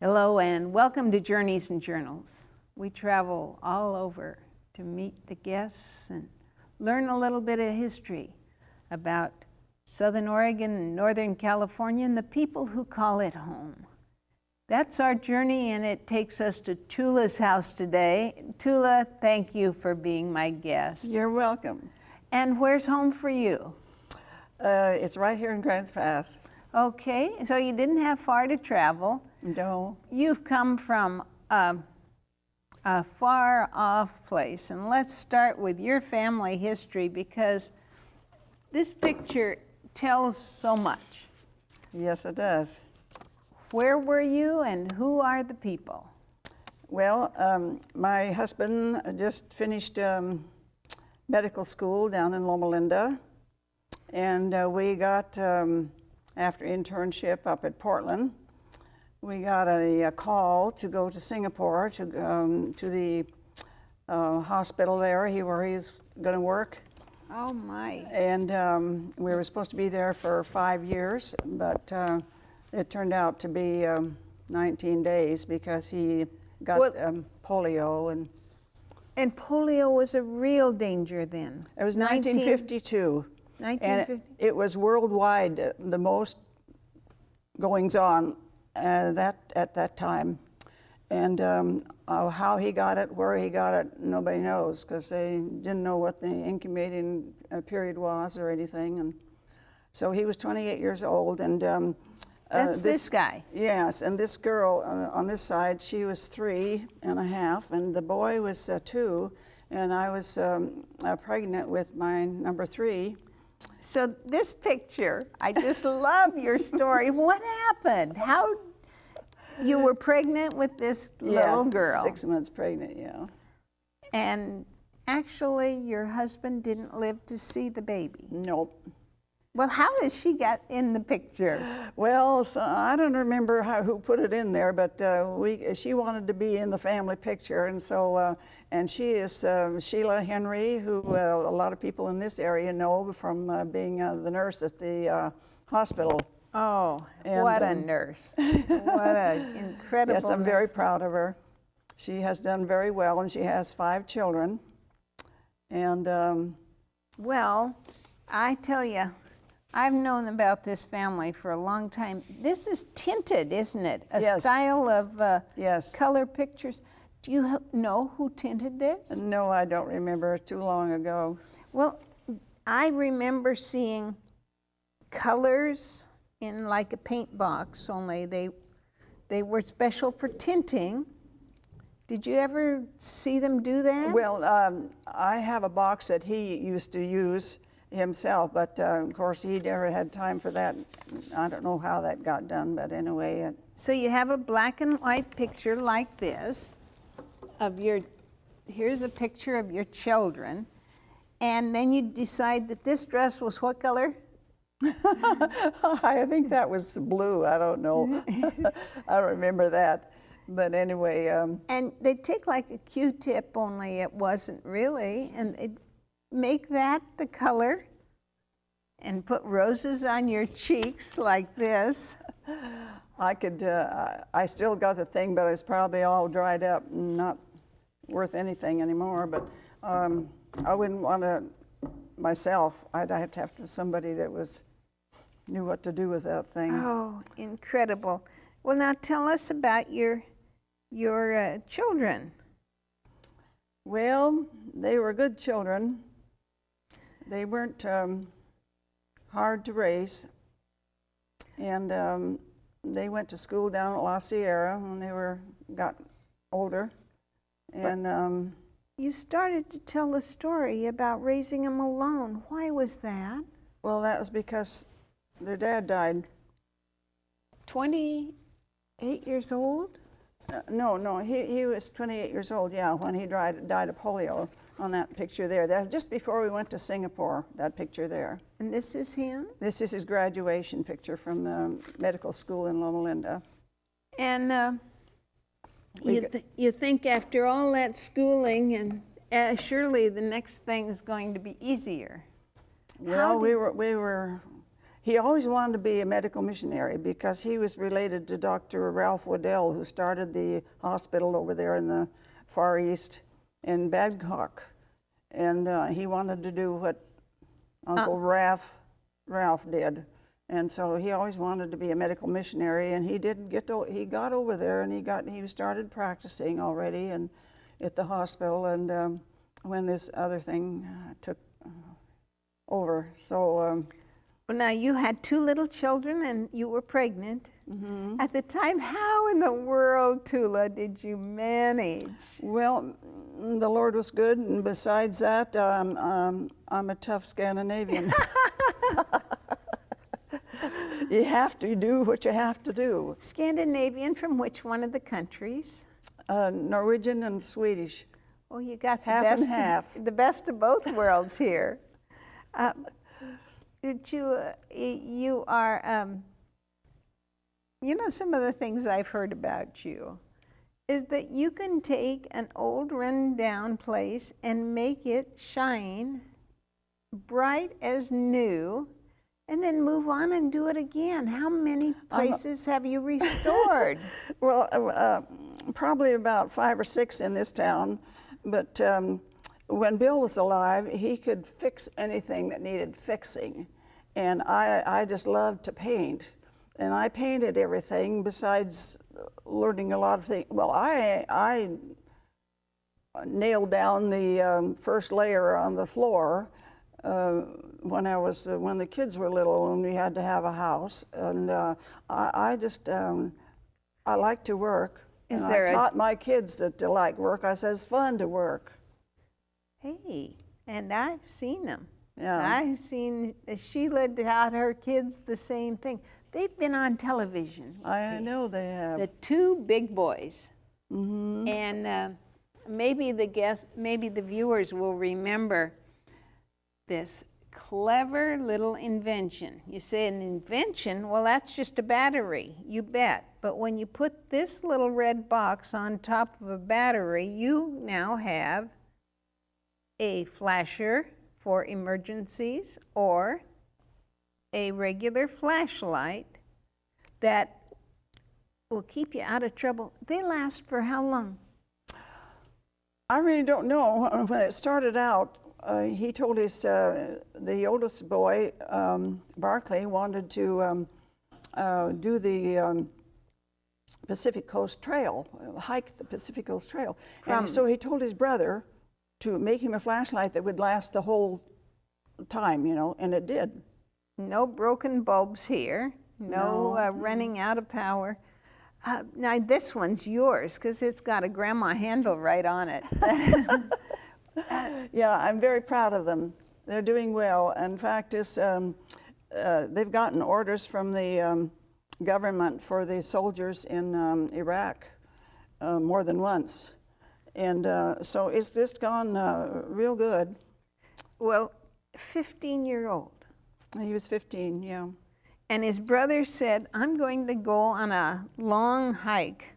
Hello and welcome to Journeys and Journals. We travel all over to meet the guests and learn a little bit of history about Southern Oregon and Northern California and the people who call it home. That's our journey, and it takes us to Tula's house today. Tula, thank you for being my guest. You're welcome. And where's home for you? It's right here in Grants Pass. Okay, so you didn't have far to travel. No. You've come from a far off place, and let's start with your family history because this picture tells so much. Yes, it does. Where were you and who are the people? Well, my husband just finished medical school down in Loma Linda, and we got, after internship up at Portland, we got a call to go to Singapore to the hospital there where he's going to work. Oh my. And we were supposed to be there for 5 years, but it turned out to be 19 days because he got polio. And polio was a real danger then. It was 1952. 1950? And it was worldwide, the most goings on at that time. And how he got it, where he got it, nobody knows, because they didn't know what the incubating period was or anything. And so he was 28 years old, and that's this guy. Yes, and this girl on this side, she was 3 and a half, and the boy was 2, and I was pregnant with my number 3. So this picture, I just love your story. What happened? How you were pregnant with this little girl? 6 months pregnant, yeah. And actually, your husband didn't live to see the baby. Nope. Well, how did she get in the picture? Well, so I don't remember who put it in there, but she wanted to be in the family picture, and so and she is Sheila Henry, who a lot of people in this area know from being the nurse at the hospital. Oh, and, what a nurse! What an incredible Yes, I'm nurse. very proud of her. She has done very well, and she has 5 children. And well, I tell you, I've known about this family for a long time. This is tinted, isn't it? A yes. style of yes. color pictures. Do you know who tinted this? No, I don't remember. It's too long ago. Well, I remember seeing colors in like a paint box, only they were special for tinting. Did you ever see them do that? Well, I have a box that he used to use himself, but of course he never had time for that. I don't know how that got done, but anyway. So you have a black and white picture like this of here's a picture of your children, and then you decide that this dress was what color? I think that was blue. I don't know. I don't remember that. But anyway. And they take like a Q-tip, only it wasn't really, and they'd make that the color and put roses on your cheeks like this. I could, I still got the thing, but it's probably all dried up and not worth anything anymore. But I wouldn't want to myself. I'd have to have somebody that knew what to do with that thing. Oh, incredible. Well, now tell us about your children. Well, they were good children. They weren't hard to raise, and they went to school down at La Sierra when they got older. And you started to tell a story about raising them alone. Why was that? Well, that was because their dad died. 28 years old? No, he was 28 years old, yeah, when he died of polio on that picture there. That just before we went to Singapore, that picture there. And this is him? This is his graduation picture from medical school in Loma Linda. And you think after all that schooling, and surely the next thing is going to be easier. Well, we were he always wanted to be a medical missionary because he was related to Dr. Ralph Waddell, who started the hospital over there in the Far East in Babcock. And he wanted to do what Uncle Ralph did. And so he always wanted to be a medical missionary, and he didn't get to, he got over there and he started practicing already and at the hospital, and when this other thing took over. So well, now you had 2 little children and you were pregnant. mm-hmm. At the time, how in the world, Tula, did you manage? Well, the Lord was good, and besides that, I'm a tough Scandinavian. You have to do what you have to do. Scandinavian from which one of the countries? Norwegian and Swedish. Oh, you got the best of both worlds here. You are, you know, some of the things I've heard about you is that you can take an old run-down place and make it shine bright as new, and then move on and do it again. How many places have you restored? Well, probably about 5 or 6 in this town, but when Bill was alive, he could fix anything that needed fixing, and I just loved to paint, and I painted everything besides learning a lot of things. Well, I nailed down the first layer on the floor when the kids were little and we had to have a house, and I like to work. And I taught my kids that to like work. I said it's fun to work. Hey, and I've seen them. Yeah. I've seen Sheila taught her kids the same thing. They've been on television. I know they have. The 2 big boys. Mm-hmm. And maybe the viewers will remember this clever little invention. You say an invention, well, that's just a battery, you bet. But when you put this little red box on top of a battery, you now have a flasher for emergencies or a regular flashlight that will keep you out of trouble. They last for how long? I really don't know. When it started out, he told his, the oldest boy, Barclay, wanted to do the Pacific Coast Trail, hike the Pacific Coast Trail. And so he told his brother to make him a flashlight that would last the whole time, you know, and it did. No broken bulbs here, no running out of power. Now this one's yours because it's got a grandma handle right on it. Yeah, I'm very proud of them. They're doing well. In fact, they've gotten orders from the government for the soldiers in Iraq more than once. And so it's just gone real good. Well, 15-year-old. He was 15, yeah. And his brother said, I'm going to go on a long hike.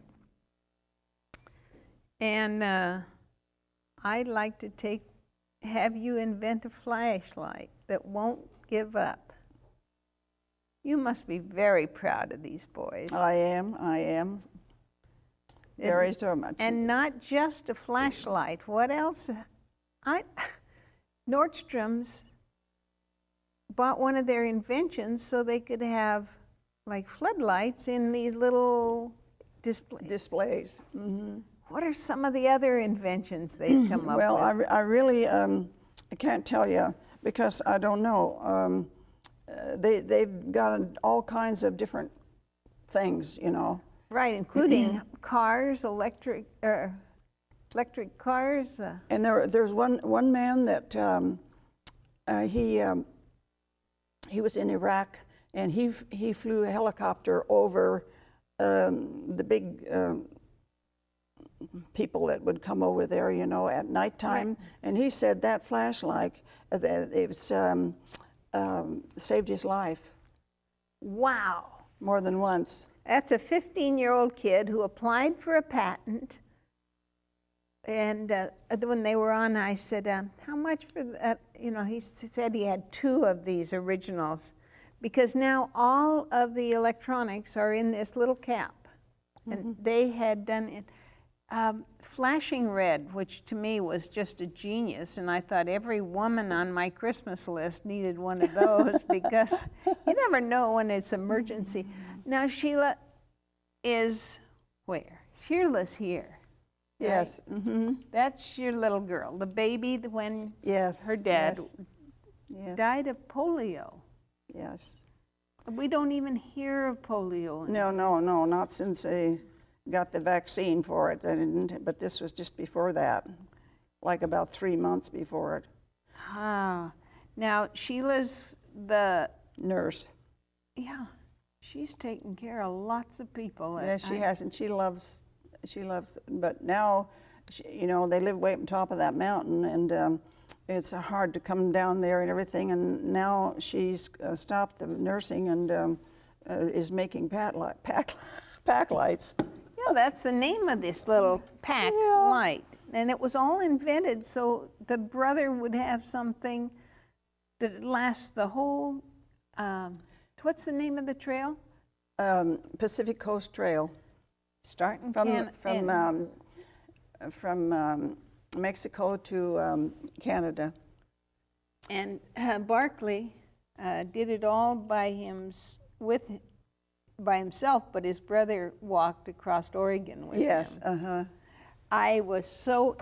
And I'd like to have you invent a flashlight that won't give up. You must be very proud of these boys. I am. Very so much. And not just a flashlight. What else? Nordstrom's bought one of their inventions so they could have like floodlights in these little displays. Mm-hmm. What are some of the other inventions they've come up with? Well, I really I can't tell you because I don't know. They've got all kinds of different things, you know. Right, including cars, electric cars. And there's one man that he was in Iraq, and he flew a helicopter over the big people that would come over there, you know, at nighttime. Right. And he said that flashlight, it saved his life. Wow. More than once. That's a 15-year-old kid who applied for a patent. And when they were on, I said, how much for that? You know, he said he had 2 of these originals. because now all of the electronics are in this little cap. And they had done it flashing red, which to me was just a genius. And I thought every woman on my Christmas list needed one of those because you never know when it's emergency. Now Sheila is where? Sheila's here. Yes. Right? Mm-hmm. That's your little girl, the baby when her dad died of polio. Yes. We don't even hear of polio. No, not since they got the vaccine for it. I didn't, but this was just before that, like about 3 months before it. Ah, now Sheila's the nurse. Yeah, she's taken care of lots of people. Yeah, she has, and she loves. But now, you know, they live way up on top of that mountain, and it's hard to come down there and everything. And now she's stopped the nursing and is making pack lights. Yeah, that's the name of this little pack light. And it was all invented so the brother would have something that lasts the whole, what's the name of the trail? Pacific Coast Trail. Starting from Mexico to Canada. And Barclay did it all by himself, but his brother walked across Oregon with him. Yes, I was so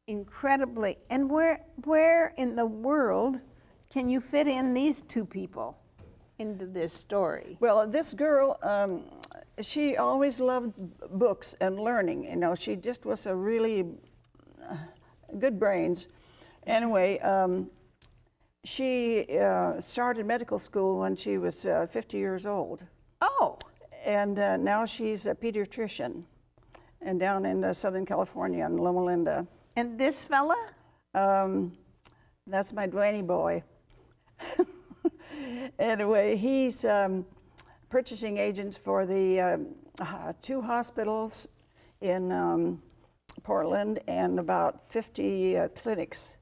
incredibly, and where in the world can you fit in these two people into this story? Well, this girl, she always loved books and learning. You know, she just was a really good brains. Anyway, she started medical school when she was 50 years old. Oh. And now she's a pediatrician, and down in Southern California in Loma Linda. And this fella? That's my Dwayne boy. Anyway, he's purchasing agents for the 2 hospitals in Portland and about 50 clinics.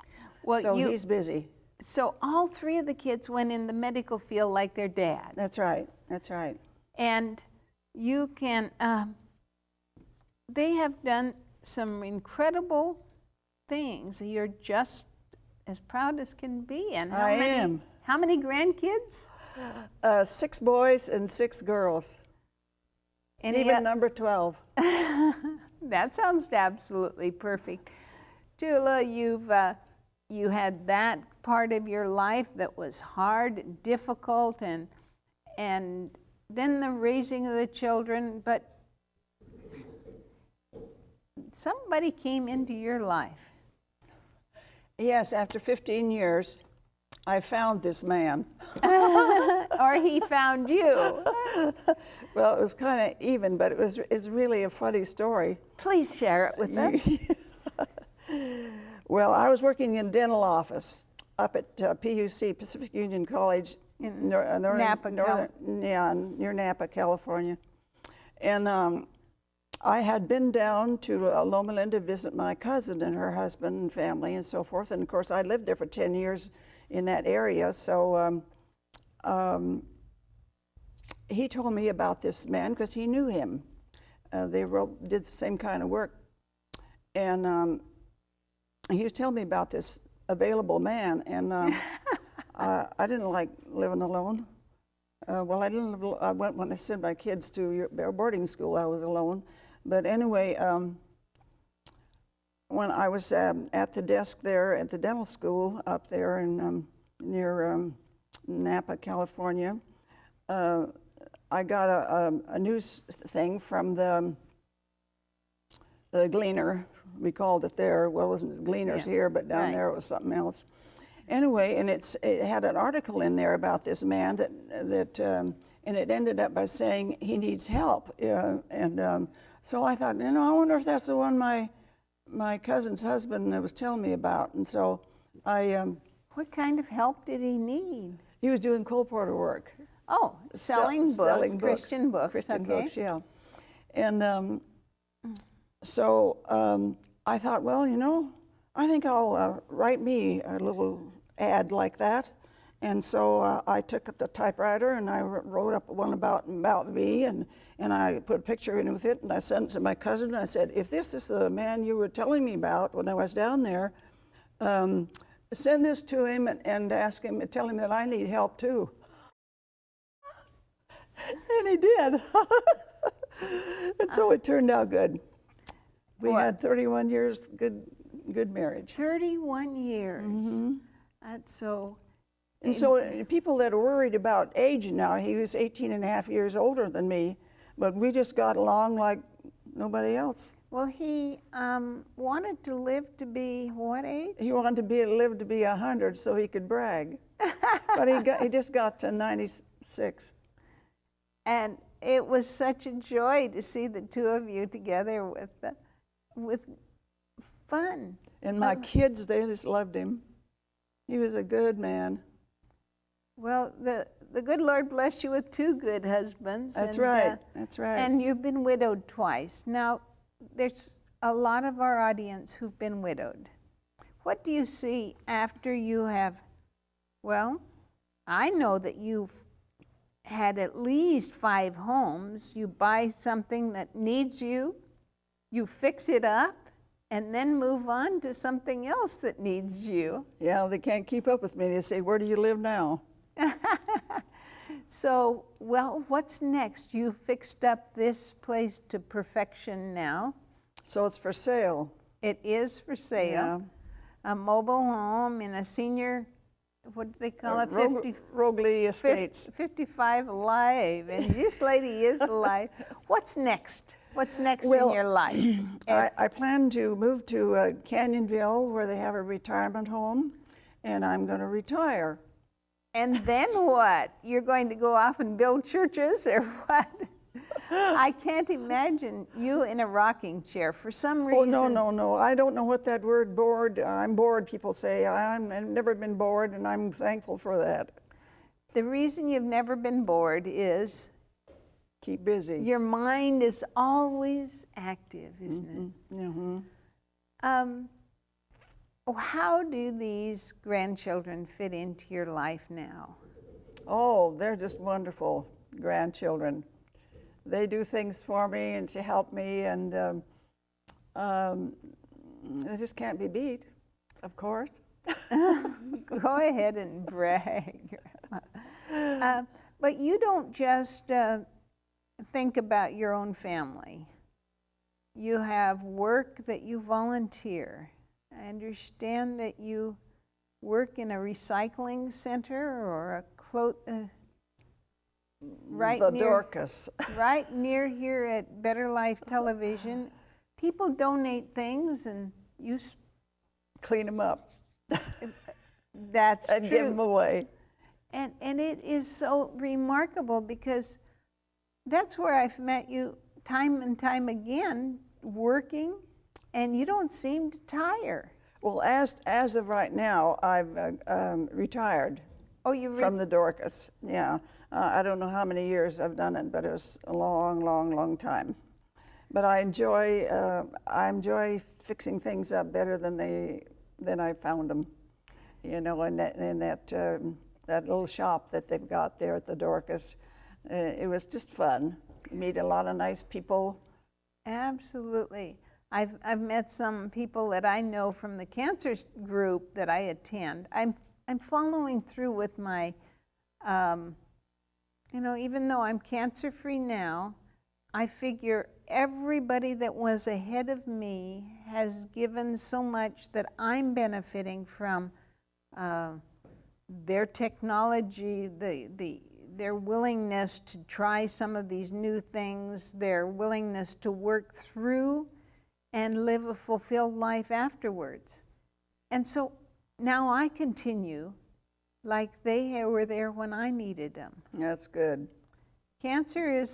Well, so he's busy. So all 3 of the kids went in the medical field like their dad. That's right. That's right. And you can, they have done some incredible things. You're just as proud as can be. And I am. How many grandkids? 6 boys and 6 girls. And even number 12. That sounds absolutely perfect. Tula, you had that part of your life that was hard and difficult, and then the raising of the children, but somebody came into your life. Yes, after 15 years, I found this man. Or he found you. Well, it was kind of even, but it's really a funny story. Please share it with us. Well, I was working in a dental office up at PUC, Pacific Union College, in Napa, near Napa, California. And I had been down to Loma Linda to visit my cousin and her husband and family and so forth. And of course, I lived there for 10 years in that area. So he told me about this man because he knew him. They did the same kind of work. And he was telling me about this available man. And I didn't like living alone. Well, I didn't. I went when I sent my kids to boarding school. I was alone, but anyway, when I was at the desk there at the dental school up there in near Napa, California, I got a news thing from the Gleaner. We called it there. Well, it wasn't Gleaners here, but down there it was something else. Anyway, and it had an article in there about this man that and it ended up by saying he needs help. So I thought, I wonder if that's the one my cousin's husband was telling me about. And so I. What kind of help did he need? He was doing colporteur work. Oh, selling books, Christian books. Christian books, yeah. And so I thought, well, I think I'll write me a little ad like that And so I took up the typewriter and I wrote up one about me, and I put a picture in with it, and I sent it to my cousin, and I said, if this is the man you were telling me about when I was down there, send this to him and ask him, tell him that I need help too. And he did. And so it turned out good. We had 31 years good marriage. 31 years. Mm-hmm. That's so. And so people that are worried about age now, he was 18 and a half years older than me, but we just got along like nobody else. Well, he wanted to live to be what age? He wanted to live to be 100 so he could brag. But he just got to 96. And it was such a joy to see the two of you together with fun. And my kids, they just loved him. He was a good man. Well, the good Lord blessed you with two good husbands. That's right. That's right. And you've been widowed twice. Now, there's a lot of our audience who've been widowed. What do you see after you have, well, I know that you've had at least 5 homes. You buy something that needs you, you fix it up, and then move on to something else that needs you. Yeah, they can't keep up with me. They say, where do you live now? So, well, what's next? You fixed up this place to perfection now. So it's for sale. It is for sale. Yeah. A mobile home in a senior, what do they call it? Rogley Estates. 55 alive, and this lady is alive. What's next? What's next in your life? I plan to move to Canyonville, where they have a retirement home, and I'm going to retire. And then what? You're going to go off and build churches, or what? I can't imagine you in a rocking chair for some reason. Oh, no. I don't know what that word bored. I'm bored, people say. I've never been bored, and I'm thankful for that. The reason you've never been bored is keep busy. Your mind is always active, isn't it? Mm-hmm. How do these grandchildren fit into your life now? Oh, they're just wonderful grandchildren. They do things for me and to help me, and they just can't be beat, of course. Go ahead and brag. But you don't just think about your own family. You have work that you volunteer. I understand that you work in a recycling center or right near here at Better Life Television. People donate things and you clean them up. That's and true. Give them away. And it is so remarkable because that's where I've met you time and time again, working, and you don't seem to tire. Well, as of right now, I've retired. Oh, you from the Dorcas, yeah. I don't know how many years I've done it, but it was a long time. But I enjoy fixing things up better than I found them. You know, in that little shop that they've got there at the Dorcas, it was just fun. You meet a lot of nice people. Absolutely. I've met some people that I know from the cancer group that I attend. I'm following through with my, even though I'm cancer-free now, I figure everybody that was ahead of me has given so much that I'm benefiting from their technology, their willingness to try some of these new things, their willingness to work through and live a fulfilled life afterwards. And so now I continue like they were there when I needed them. That's good. Cancer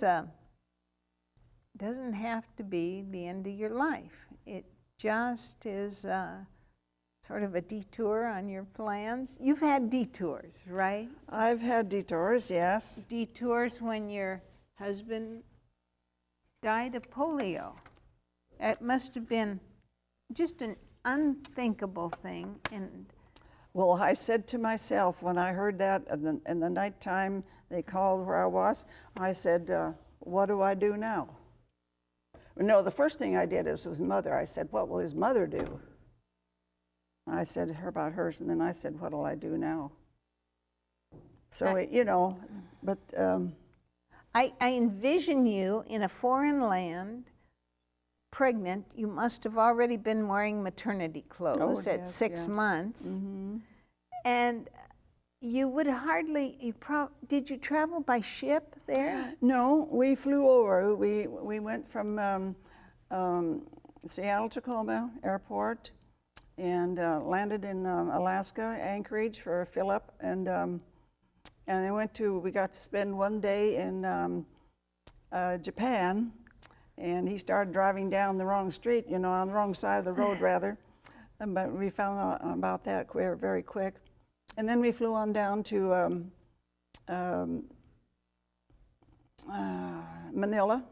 doesn't have to be the end of your life. It just is sort of a detour on your plans. You've had detours, right? I've had detours, yes. Detours when your husband died of polio. It must have been just an unthinkable thing. And Well, I said to myself when I heard that in the nighttime they called where I was, I said, what do I do now? No, the first thing I did was his mother. I said, what will his mother do? I said her about hers, and then I said, what'll I do now? So, you know, but... I envision you in a foreign land, pregnant. You must have already been wearing maternity clothes at yes, 6 months. Mm-hmm. And you would hardly, did you travel by ship there? No, we flew over. We went from Seattle, Tacoma Airport and landed in Alaska, Anchorage for a fill-up. And then we got to spend one day in Japan. And he started driving down the wrong street, you know, on the wrong side of the road, rather. But we found out about that very quick. And then we flew on down to Manila.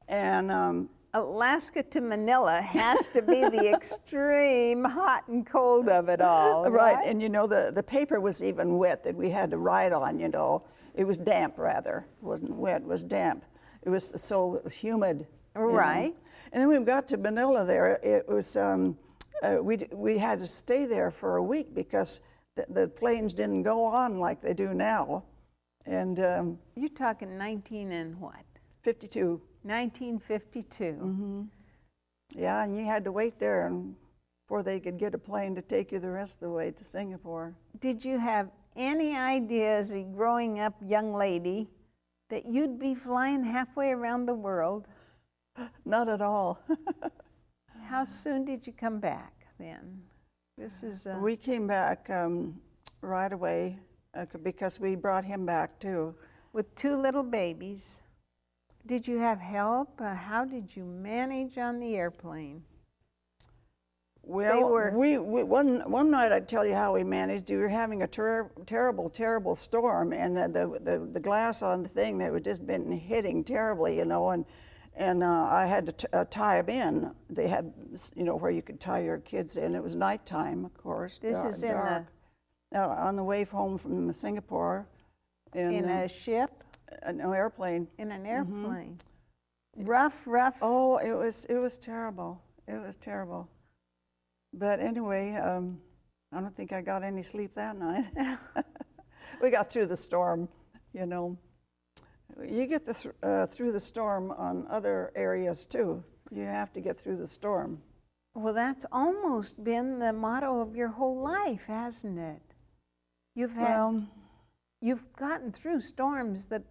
And Alaska to Manila has to be the extreme hot and cold of it all, right? And you know, the paper was even wet that we had to write on, you know. It was damp, rather. It wasn't wet, it was damp. It was so humid. Right. You know? And then we got to Manila there. It was, we had to stay there for a week because the planes didn't go on like they do now. And You're talking 19 and what? 52. 1952. Mm-hmm. Yeah, and you had to wait there before they could get a plane to take you the rest of the way to Singapore. Did you have any idea as a growing up young lady that you'd be flying halfway around the world? Not at all. How soon did you come back then? This is We came back right away because we brought him back too. with 2 little babies. Did you have help? How did you manage on the airplane? Well, one night I'd tell you how we managed. We were having a terrible storm, and the glass on the thing that had just been hitting terribly, you know, and I had to tie them in. They had, you know, where you could tie your kids in. It was nighttime, of course. This is in on the way home from Singapore. in a ship? An airplane. In an airplane. Rough. Oh, it was terrible. It was terrible. But anyway, I don't think I got any sleep that night. We got through the storm, you know. You get through the storm on other areas too. You have to get through the storm. Well, that's almost been the motto of your whole life, hasn't it? You've gotten through storms that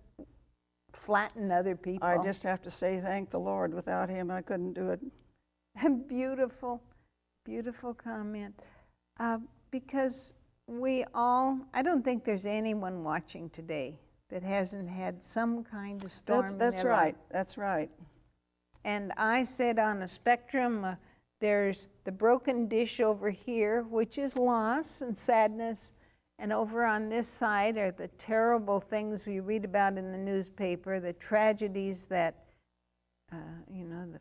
flatten other people. I just have to say thank the Lord. Without him, I couldn't do it. Beautiful comment. Because I don't think there's anyone watching today that hasn't had some kind of storm in their life. That's right. And I said on a spectrum, there's the broken dish over here, which is loss and sadness, and over on this side are the terrible things we read about in the newspaper, the tragedies that, you know, the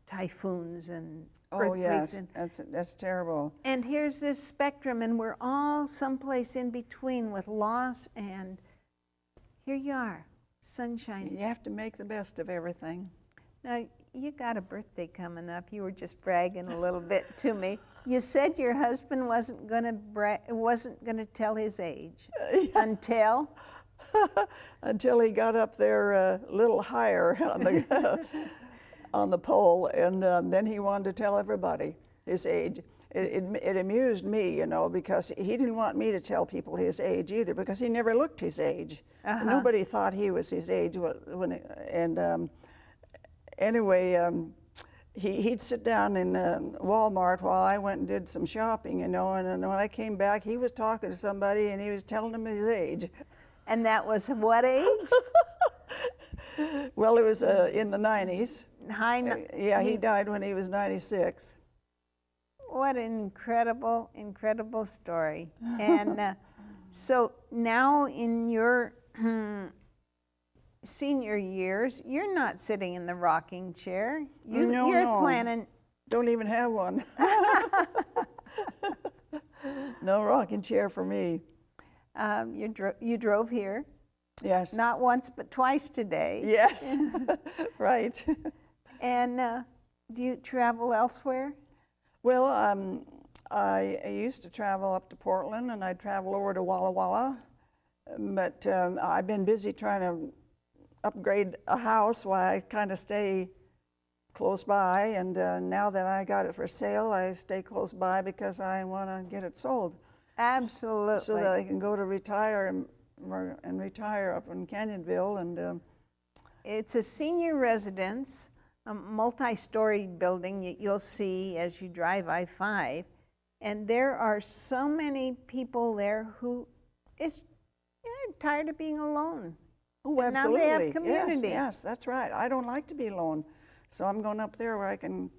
typhoons and earthquakes. Oh yes, that's terrible. And here's this spectrum, and we're all someplace in between with loss, and here you are, sunshine. You have to make the best of everything. Now, you got a birthday coming up. You were just bragging a little bit to me. You said your husband wasn't going to tell his age until until he got up there a little higher on the on the pole, and then he wanted to tell everybody his age. It amused me, you know, because he didn't want me to tell people his age either, because he never looked his age. Nobody thought he was his age anyway, he'd sit down in Walmart while I went and did some shopping, you know, and then when I came back, he was talking to somebody and he was telling them his age. And that was what age? Well, it was in the 90s. Yeah, he died when he was 96. What an incredible story. And so now in your senior years, you're not sitting in the rocking chair. You're planning. Don't even have one. No rocking chair for me. You drove here, Yes. not once but twice today. Yes. Right. And do you travel elsewhere? Well, I used to travel up to Portland, and I'd travel over to Walla Walla. But I've been busy trying to upgrade a house while I kind of stay close by. And now that I got it for sale, I stay close by because I want to get it sold. Absolutely. So that I can go to retire and retire up in Canyonville. And it's a senior residence, a multi-story building you'll see as you drive I-5. And there are so many people there who is tired of being alone. oh, And now absolutely. they have community. Yes, that's right. I don't like to be alone. So I'm going up there where I can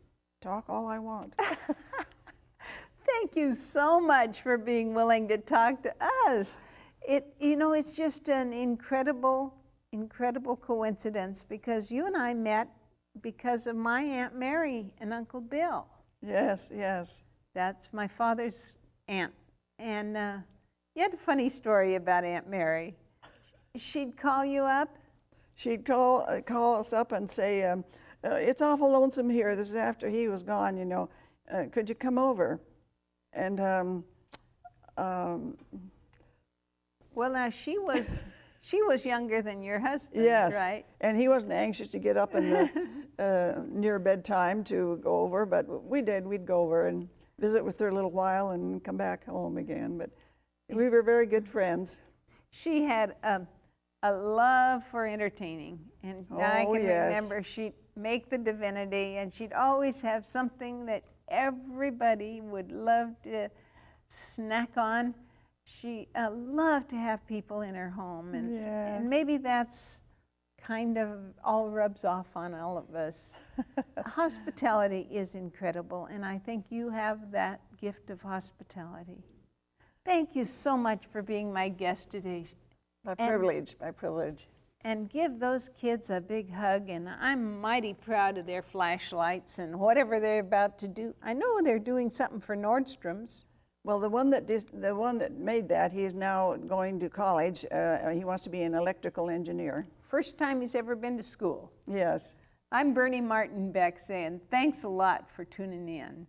talk all I want. Thank you so much for being willing to talk to us. It's just an incredible coincidence because you and I met because of my Aunt Mary and Uncle Bill. Yes, yes. That's my father's aunt. And you had a funny story about Aunt Mary. She'd call you up? She'd call us up and say, it's awful lonesome here. This is after he was gone, you know. Could you come over? And well, now she was younger than your husband, yes, right? and he wasn't anxious to get up in the near bedtime to go over, but we did. We'd go over and visit with her a little while and come back home again. But we were very good friends. She had a love for entertaining, and I can remember she'd make the divinity, and she'd always have something that everybody would love to snack on. She loved to have people in her home, and maybe that's kind of all rubs off on all of us. Hospitality is incredible, and I think you have that gift of hospitality. Thank you so much for being my guest today. My privilege, my privilege. And give those kids a big hug, and I'm mighty proud of their flashlights and whatever they're about to do. I know they're doing something for Nordstrom's. Well, the one that made that, he is now going to college. He wants to be an electrical engineer. First time he's ever been to school. Yes. I'm Bernie Martin Beck saying thanks a lot for tuning in.